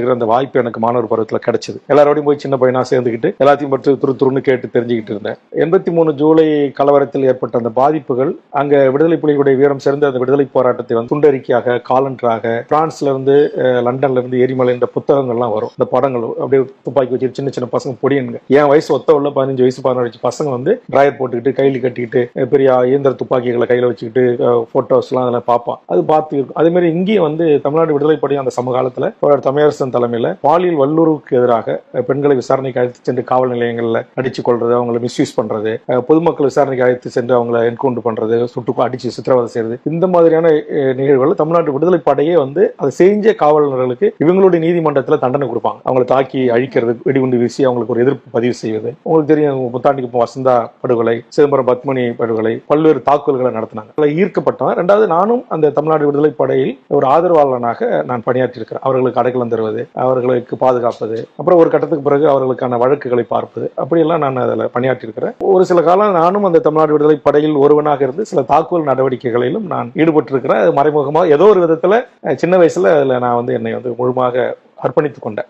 அந்த வாய்ப்பு எனக்கு மாணவர் பருவத்தில் கிடைச்சது. எல்லாரோடையும் போய் சின்ன பையனா சேர்ந்துக்கிட்டு எல்லாத்தையும் பற்றி துருன்னு கேட்டு தெரிஞ்சுக்கிட்டு இருந்தேன். 83 ஜூலை கலவரத்தில் ஏற்பட்ட அந்த பாதிப்புகள் அங்க விடுதலை புலிகளுடைய வீரம் சேர்ந்து அந்த விடுதலை போராட்டத்தை துண்டறிக்கையாக, காலண்டராக, பிரான்ஸ்ல இருந்து லண்டன்ல இருந்து எரிமலை இந்த புத்தகங்கள்லாம் வரும். இந்த படங்கள் அப்படியே துப்பாக்கி வச்சு சின்ன சின்ன பசங்க பொடியனுங்க, என் வயசு ஒத்த உள்ள 15 வயசு 16 வயசு பசங்க டிராயர் போட்டுக்கிட்டு கையில் கட்டிக்கிட்டு பெரிய இயந்திர துப்பாக்கிகளை கையில வச்சுக்கிட்டு போட்டோஸ் எல்லாம் அதெல்லாம் பார்ப்பான். அது பார்த்து இருக்கும். அதே மாதிரி இங்கேயும் தமிழ்நாடு விடுதலை படை அந்த சமகாலத்துல தமிழரசன் தலைமையில பாலியல் வல்லுறவுக்கு எதிராக பெண்களை விசாரணைக்கு அழைத்து சென்று காவல் நிலையங்கள்ல அடிச்சு கொள்றது, அவங்களை மிஸ்யூஸ் பண்றது, பொதுமக்கள் விசாரணைக்கு அழைத்து சென்று அவங்களை என்கவுண்டர் பண்றது, சுட்டு அடிச்சு சித்திரவதை செய்யறது, இந்த மாதிரியான நிகழ்வுகள் தமிழ்நாட்டு விடுதலை படையே அதை செஞ்ச காவலர்களுக்கு இவங்களுடைய நீதிமன்றத்தில் தண்டனை கொடுப்பாங்க. அவங்களை தாக்கி அழிக்கிறது, வெடிகுண்டு வீசி அவங்களுக்கு ஒரு எதிர்ப்பு பதிவு செய்வது. உங்களுக்கு தெரியும், புத்தாண்டுக்கு வசந்தா படுகொலை, சிதம்பரம் பத்மினி படுகொலை, பல்வேறு தாக்குதல்களை நடத்தினாங்க. ஈர்க்கப்பட்டவன். ரெண்டாவது, நானும் அந்த தமிழ்நாடு விடுதலை படையில் ஒரு ஆதரவாளனாக நான் பணியாற்றி இருக்கிறேன். அவர்களுக்கு அடைக்கலம் தருவது, அவர்களுக்கு பாதுகாப்பது, அப்புறம் ஒரு கட்டத்துக்கு பிறகு அவர்களுக்கான வழக்குகளை பார்ப்பது, அப்படியெல்லாம் நான் அதில் பணியாற்றி இருக்கிறேன். ஒரு சில காலம் நானும் அந்த தமிழ்நாடு விடுதலை படையில் ஒருவனாக இருந்து சில தாக்குதல் நடவடிக்கைகளிலும் நான் ஈடுபட்டு இருக்கிறேன். மறைமுகமாக ஏதோ ஒரு விதத்துல சின்ன வயசுல அதில் நான் என்னை முழுமையாக அர்ப்பணித்துக் கொண்டேன்.